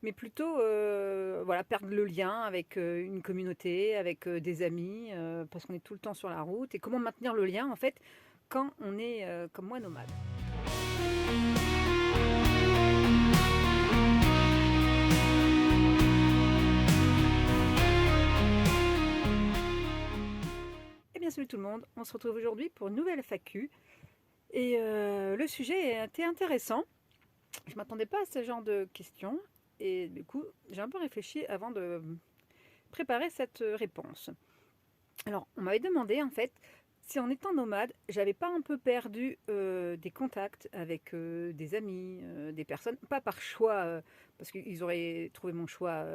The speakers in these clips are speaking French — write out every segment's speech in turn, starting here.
mais plutôt voilà, perdre le lien avec une communauté, avec des amis, parce qu'on est tout le temps sur la route. Et comment maintenir le lien, en fait, quand on est, comme moi, nomade. Eh bien, salut tout le monde, on se retrouve aujourd'hui pour une nouvelle FAQ. Et le sujet était intéressant. Je ne m'attendais pas à ce genre de questions. Et du coup, j'ai un peu réfléchi avant de préparer cette réponse. Alors, on m'avait demandé en fait si en étant nomade, j'avais pas un peu perdu des contacts avec des amis, des personnes, pas par choix, parce qu'ils auraient trouvé mon choix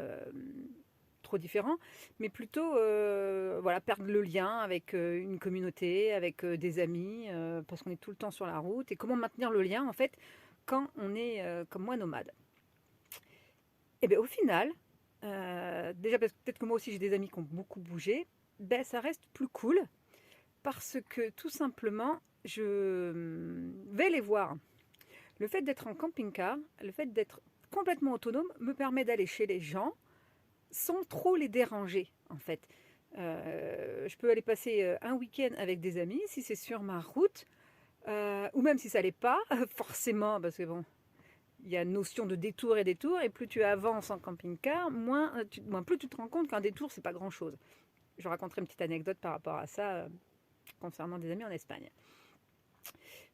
trop différent, mais plutôt voilà, perdre le lien avec une communauté, avec des amis, parce qu'on est tout le temps sur la route, et comment maintenir le lien en fait quand on est comme moi nomade. Et bien au final, déjà parce que peut-être que moi aussi j'ai des amis qui ont beaucoup bougé, ben ça reste plus cool parce que tout simplement, je vais les voir. Le fait d'être en camping-car, le fait d'être complètement autonome me permet d'aller chez les gens sans trop les déranger, en fait. Je peux aller passer un week-end avec des amis si c'est sur ma route, ou même si ça l'est pas, forcément, parce que bon, il y a une notion de détour et détour, et plus tu avances en camping-car, plus tu te rends compte qu'un détour, c'est pas grand-chose. Je raconterai une petite anecdote par rapport à ça concernant des amis en Espagne.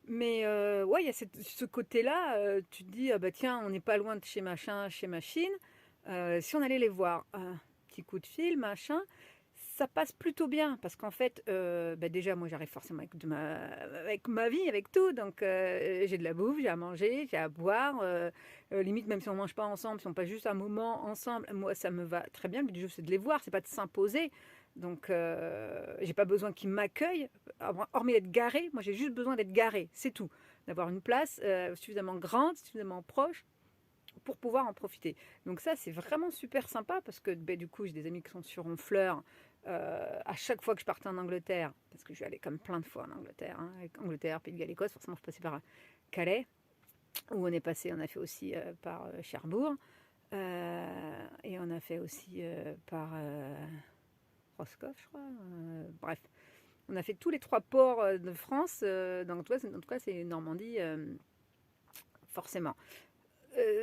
Mais ouais, il y a ce côté-là, tu te dis, ah bah tiens, on n'est pas loin de chez machin, chez machine. Si on allait les voir, un petit coup de fil, machin, ça passe plutôt bien. Parce qu'en fait, bah déjà, moi, j'arrive forcément avec ma vie, avec tout. Donc, j'ai de la bouffe, j'ai à manger, j'ai à boire. Limite, même si on ne mange pas ensemble, si on passe juste un moment ensemble, moi, ça me va très bien. Le but du jeu, c'est de les voir, c'est pas de s'imposer. Donc, j'ai pas besoin qu'ils m'accueillent, hormis d'être garé. Moi, j'ai juste besoin d'être garé, c'est tout. D'avoir une place suffisamment grande, suffisamment proche pour pouvoir en profiter. Donc ça, c'est vraiment super sympa parce que ben, du coup, j'ai des amis qui sont sur Honfleur. À chaque fois que je partais en Angleterre, parce que je suis allée comme plein de fois en Angleterre, hein, Angleterre, Pays de Galles, Écosse, forcément je passais par Calais, où on est passé, on a fait aussi par Cherbourg, et on a fait aussi par Roscoff, je crois. Bref, on a fait tous les trois ports de France, en tout cas c'est Normandie, forcément.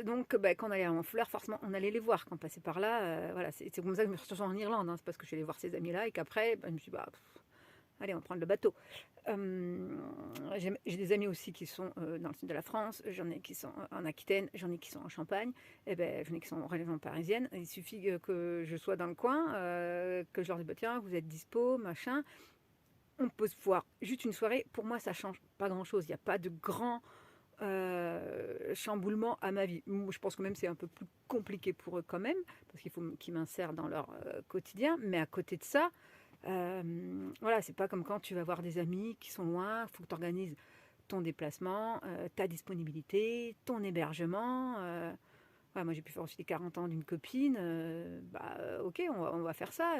Donc, bah, quand on allait à Honfleur, forcément, on allait les voir quand on passait par là. Voilà, c'est comme ça que je me suis retrouvée en Irlande. Hein, c'est parce que je suis allée voir ces amis-là et qu'après, bah, je me suis dit, bah, allez, on prend le bateau. J'ai des amis aussi qui sont dans le sud de la France, j'en ai qui sont en Aquitaine, j'en ai qui sont en Champagne, et ben, j'en ai qui sont en région parisienne. Il suffit que je sois dans le coin, que je leur dise, bah, tiens, vous êtes dispo, machin. On peut se voir juste une soirée. Pour moi, ça change pas grand-chose. Il n'y a pas de grand chamboulement à ma vie. Je pense que même c'est un peu plus compliqué pour eux quand même, parce qu'il faut qu'ils m'insèrent dans leur quotidien. Mais à côté de ça, voilà, c'est pas comme quand tu vas voir des amis qui sont loin, il faut que tu organises ton déplacement, ta disponibilité, ton hébergement. Ouais, moi j'ai pu faire aussi les 40 ans d'une copine, ok, on va faire ça.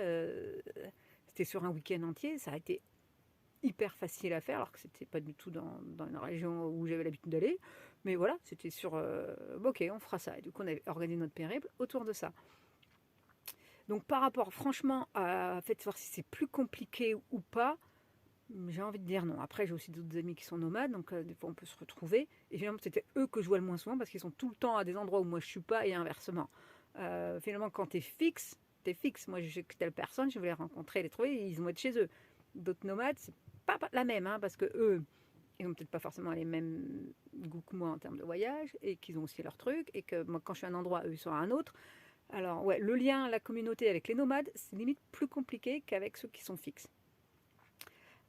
C'était sur un week-end entier, ça a été hyper facile à faire, alors que c'était pas du tout dans une région où j'avais l'habitude d'aller. Mais voilà, c'était sur ok, on fera ça. Et du coup, on avait organisé notre périple autour de ça. Donc, par rapport, franchement, à fait de voir si c'est plus compliqué ou pas, j'ai envie de dire non. Après, j'ai aussi d'autres amis qui sont nomades, donc des fois on peut se retrouver. Et finalement, c'était eux que je vois le moins souvent parce qu'ils sont tout le temps à des endroits où moi je suis pas et inversement. Finalement, quand t'es fixe, t'es fixe. Moi, je sais que telle personne, je vais les rencontrer, les trouver, et ils vont être chez eux. D'autres nomades, c'est pas la même, hein, parce que eux, ils n'ont peut-être pas forcément les mêmes goûts que moi en termes de voyage, et qu'ils ont aussi leurs trucs, et que moi, quand je suis à un endroit, eux, ils sont à un autre. Alors, ouais, le lien, la communauté avec les nomades, c'est limite plus compliqué qu'avec ceux qui sont fixes.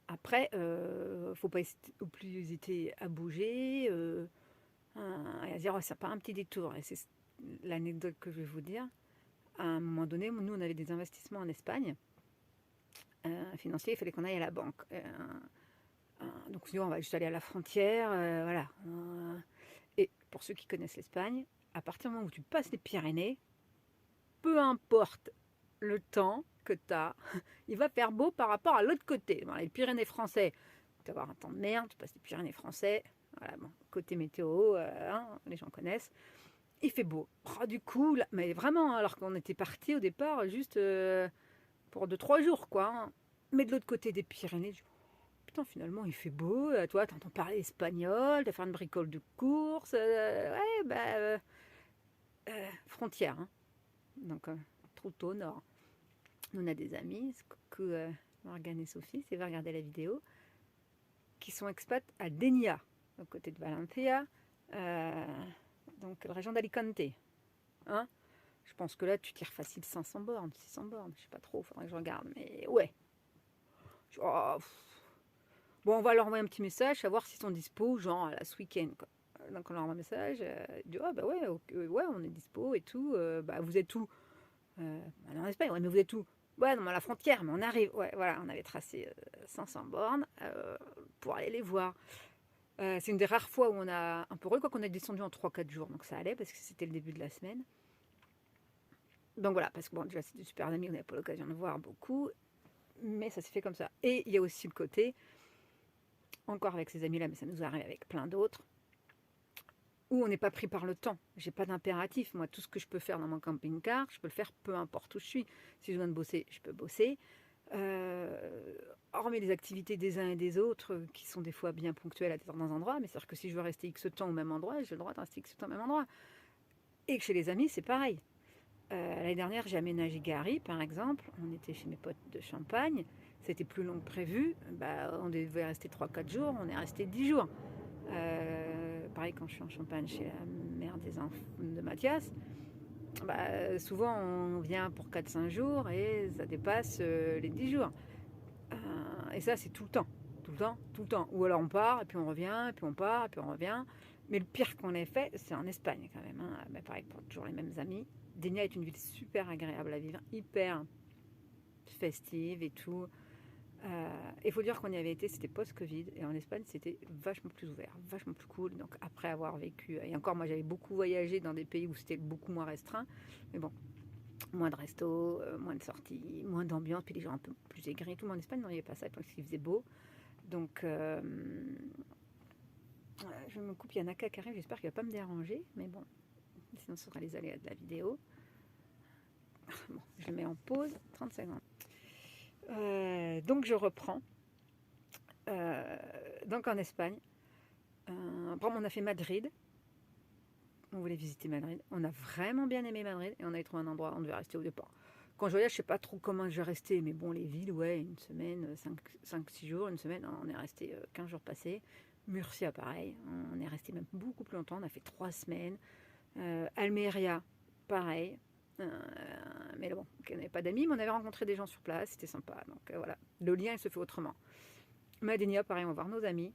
Après, faut pas plus hésiter à bouger, et à dire, oh, c'est pas un petit détour. Et c'est l'anecdote que je vais vous dire. À un moment donné, nous, on avait des investissements en Espagne financiers, il fallait qu'on aille à la banque. Donc, on va juste aller à la frontière, voilà. Et pour ceux qui connaissent l'Espagne, à partir du moment où tu passes les Pyrénées, peu importe le temps que tu as, il va faire beau par rapport à l'autre côté. Dans les Pyrénées français, tu vas avoir un temps de merde, tu passes les Pyrénées français, voilà, bon, côté météo, hein, les gens connaissent. il fait beau. Oh, du coup, là, mais vraiment, alors qu'on était parti au départ juste pour 2 3 jours, quoi. Hein. Mais de l'autre côté des Pyrénées, putain, finalement, il fait beau. Toi, t'entends parler espagnol, t'as fait une bricole de course. Ouais, bah, frontière. Hein. Donc, tout au nord. Nous, on a des amis, coucou Morgane et Sophie, si vous regardez la vidéo, qui sont expats à Dénia, au côté de Valencia, donc la région d'Alicante. Hein. Je pense que là, tu tires facile 500 bornes, 600 bornes, je sais pas trop, faudrait que je regarde, mais ouais. Oh, bon, on va leur envoyer un petit message, savoir s'ils sont dispo, genre là, ce week-end. Quoi. Donc on leur envoie un message, ils disent, oh, bah ouais, ouais, on est dispo et tout, bah vous êtes où en Espagne, ouais, mais vous êtes où? Ouais, non, à la frontière, mais on arrive. Ouais, voilà, on avait tracé 500 bornes pour aller les voir. C'est une des rares fois où on a un peu heureux, quoi qu'on est descendu en 3 4 jours, donc ça allait parce que c'était le début de la semaine. Donc voilà, parce que bon, déjà, c'est des super amis, on n'avait pas l'occasion de voir beaucoup, mais ça s'est fait comme ça. Et il y a aussi le côté, encore avec ces amis-là, mais ça nous arrive avec plein d'autres, où on n'est pas pris par le temps. J'ai pas d'impératif. Moi, tout ce que je peux faire dans mon camping-car, je peux le faire peu importe où je suis. Si je dois bosser, je peux bosser. Hormis les activités des uns et des autres, qui sont des fois bien ponctuelles à certains endroits, mais c'est-à-dire que si je veux rester X temps au même endroit, j'ai le droit de rester X temps au même endroit. Et que chez les amis, c'est pareil. L'année dernière, j'ai aménagé Gary, par exemple. On était chez mes potes de Champagne. C'était plus long que prévu. Bah, on devait rester 3 4 jours. On est resté 10 jours. Pareil, quand je suis en Champagne chez la mère des enfants de Mathias, bah, souvent on vient pour 4 5 jours et ça dépasse les 10 jours. Et ça, c'est tout le temps. Tout le temps, tout le temps. Ou alors on part, et puis on revient, et puis on part, et puis on revient. Mais le pire qu'on ait fait, c'est en Espagne quand même. Hein. Bah, pareil, pour toujours les mêmes amis. Dénia est une ville super agréable à vivre, hyper festive et tout. Il faut dire qu'on y avait été, c'était post-Covid, et en Espagne, c'était vachement plus ouvert, vachement plus cool. Donc après avoir vécu, et encore moi j'avais beaucoup voyagé dans des pays où c'était beaucoup moins restreint, mais bon, moins de restos, moins de sorties, moins d'ambiance, puis les gens un peu plus aigris. Tout le monde en Espagne, non, il n'y avait pas ça, parce qu'il faisait beau. Donc je me coupe, il y a Naka qui arrive, j'espère qu'il ne va pas me déranger, mais bon, sinon ce sera les aléas de la vidéo. Bon, je le mets en pause, 30 secondes. Donc je reprends. Donc en Espagne, après on a fait Madrid. On voulait visiter Madrid. On a vraiment bien aimé Madrid et on avait trouvé un endroit où on devait rester au départ. Quand je voyage, je sais pas trop comment je vais rester, mais bon, les villes, ouais, une semaine, 5 6 jours, une semaine, on est resté 15 jours passés. Murcia, pareil, on est resté même beaucoup plus longtemps, on a fait 3 semaines. Almeria, pareil. Mais bon, on n'avait pas d'amis, mais on avait rencontré des gens sur place, c'était sympa. Donc voilà, le lien il se fait autrement. Madenia, pareil, on va voir nos amis.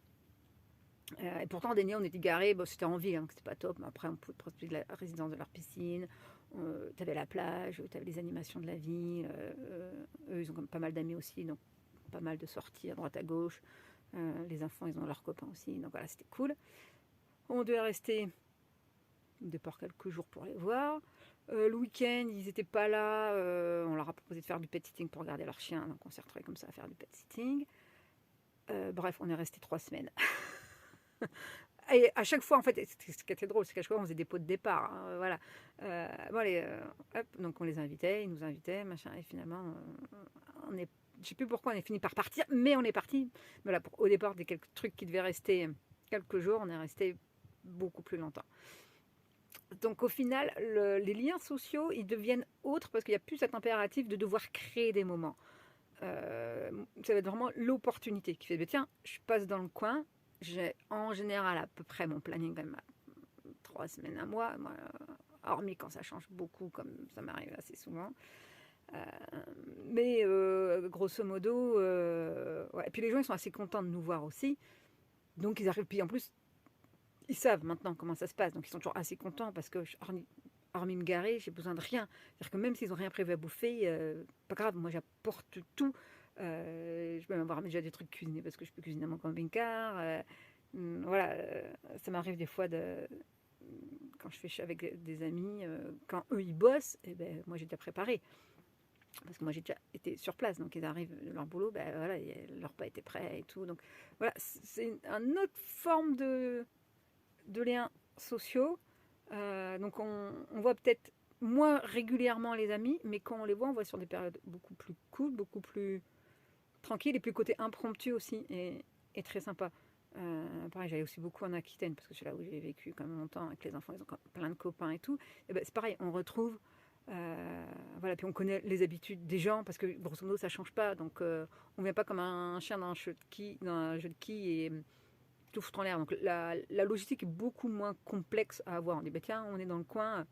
Et pourtant, à Dénia, on était garés, bon, c'était en ville, hein, c'était pas top, mais après, on pouvait profiter de la résidence de leur piscine. Tu avais la plage, tu avais les animations de la ville. Eux, ils ont comme pas mal d'amis aussi, donc pas mal de sorties à droite à gauche. Les enfants, ils ont leurs copains aussi, donc voilà, c'était cool. On devait rester de départ quelques jours pour les voir. Le week-end, ils n'étaient pas là. On leur a proposé de faire du pet sitting pour garder leur chien, donc on s'est retrouvés comme ça à faire du pet sitting. Bref, on est resté 3 semaines. Et à chaque fois, en fait, ce qui était drôle, c'est qu'à chaque fois, on faisait des pots de départ. Hein, voilà. Bon, allez, hop, donc on les invitait, ils nous invitaient, machin, et finalement, on est, je sais plus pourquoi on est fini par partir, mais on est parti. Voilà, au départ, des quelques trucs qui devaient rester quelques jours, on est resté beaucoup plus longtemps. Donc au final, les liens sociaux, ils deviennent autres parce qu'il n'y a plus cet impératif de devoir créer des moments. Ça va être vraiment l'opportunité qui fait, bah, tiens, je passe dans le coin, j'ai en général à peu près mon planning quand même à 3 semaines, un mois, moi, hormis quand ça change beaucoup, comme ça m'arrive assez souvent. Euh, mais grosso modo, ouais. Et puis les gens ils sont assez contents de nous voir aussi, donc ils arrivent. Puis en plus, ils savent maintenant comment ça se passe, donc ils sont toujours assez contents parce que hormis me garer, j'ai besoin de rien. C'est-à-dire que même s'ils n'ont rien prévu à bouffer, pas grave, moi j'apporte tout. Je peux même avoir déjà des trucs cuisinés parce que je peux cuisiner à mon camping-car. Voilà, ça m'arrive des fois quand je fais avec des amis, quand eux ils bossent, et ben, moi j'ai déjà préparé. Parce que moi j'ai déjà été sur place, donc ils arrivent de leur boulot, ben voilà, leur repas était prêt et tout. Donc voilà, c'est une autre forme de liens sociaux. Donc on voit peut-être moins régulièrement les amis, mais quand on les voit, on voit sur des périodes beaucoup plus cool, beaucoup plus tranquilles, et puis le côté impromptu aussi est très sympa. Pareil, j'allais aussi beaucoup en Aquitaine, parce que c'est là où j'ai vécu quand même longtemps, avec les enfants, ils ont plein de copains et tout. Et ben, c'est pareil, on retrouve, voilà, puis on connaît les habitudes des gens, parce que grosso modo, ça change pas. Donc, on vient pas comme un chien dans un jeu de quilles et tout foutre en l'air. Donc, la logistique est beaucoup moins complexe à avoir. On dit, bah, tiens, on est dans le coin,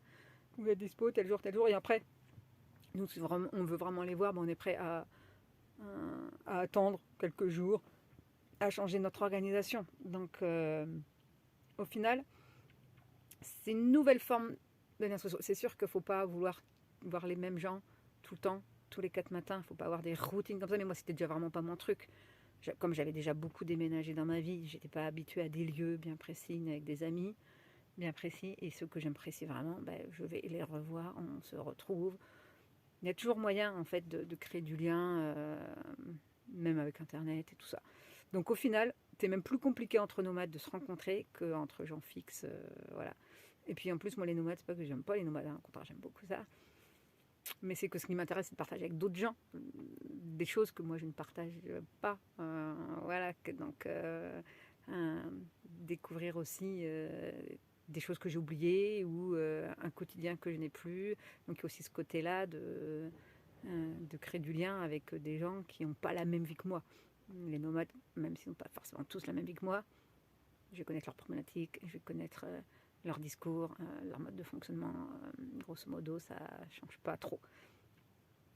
vous êtes dispo tel jour, et après, nous, si vraiment, on veut vraiment les voir, ben, on est prêt à attendre quelques jours, à changer notre organisation. Donc, au final, c'est une nouvelle forme de liens sociaux. C'est sûr qu'il ne faut pas vouloir voir les mêmes gens tout le temps, tous les 4 matins. Il ne faut pas avoir des routines comme ça. Mais moi, c'était déjà vraiment pas mon truc. Comme j'avais déjà beaucoup déménagé dans ma vie, j'étais pas habituée à des lieux bien précis, ni avec des amis bien précis. Et ceux que j'apprécie vraiment, ben, je vais les revoir, on se retrouve. Il y a toujours moyen, en fait, de créer du lien, même avec Internet et tout ça. Donc, au final, c'est même plus compliqué entre nomades de se rencontrer qu'entre gens fixes. Voilà. Et puis, en plus, moi, les nomades, c'est pas que j'aime pas les nomades, hein, au contraire, j'aime beaucoup ça. Mais c'est que ce qui m'intéresse, c'est de partager avec d'autres gens des choses que moi, je ne partage pas. Voilà. Donc, découvrir aussi des choses que j'ai oubliées ou un quotidien que je n'ai plus. Donc, il y a aussi ce côté-là de créer du lien avec des gens qui n'ont pas la même vie que moi. Les nomades, même s'ils n'ont pas forcément tous la même vie que moi, je vais connaître leurs problématiques, je vais connaître leur discours, leur mode de fonctionnement. Grosso modo, ça ne change pas trop.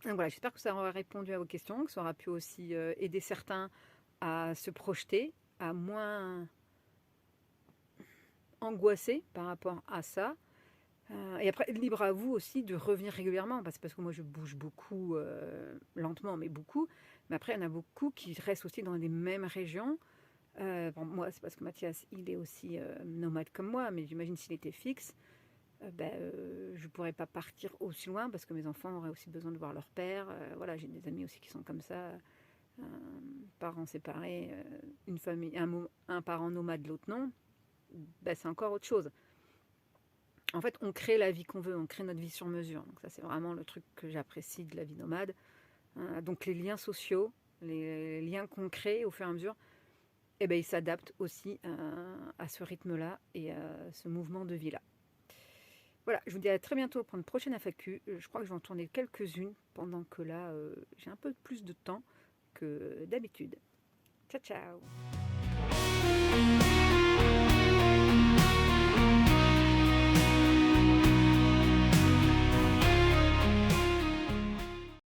Donc voilà, j'espère que ça aura répondu à vos questions, que ça aura pu aussi aider certains à se projeter, à moins angoisser par rapport à ça. Et après, libre à vous aussi de revenir régulièrement, parce que moi je bouge beaucoup, lentement, mais beaucoup. Mais après, il y en a beaucoup qui restent aussi dans les mêmes régions. Bon, moi, c'est parce que Mathias, il est aussi nomade comme moi, mais j'imagine s'il était fixe, je ne pourrais pas partir aussi loin, parce que mes enfants auraient aussi besoin de voir leur père. Voilà, j'ai des amis aussi qui sont comme ça, parents séparés, une famille, un parent nomade, l'autre non. C'est encore autre chose. En fait, on crée la vie qu'on veut, on crée notre vie sur mesure. Donc ça, c'est vraiment le truc que j'apprécie de la vie nomade. Donc les liens sociaux, les liens qu'on crée au fur et à mesure, ils s'adaptent aussi à ce rythme-là et à ce mouvement de vie-là. Voilà, je vous dis à très bientôt pour une prochaine FAQ. Je crois que je vais en tourner quelques-unes pendant que là, j'ai un peu plus de temps que d'habitude. Ciao, ciao!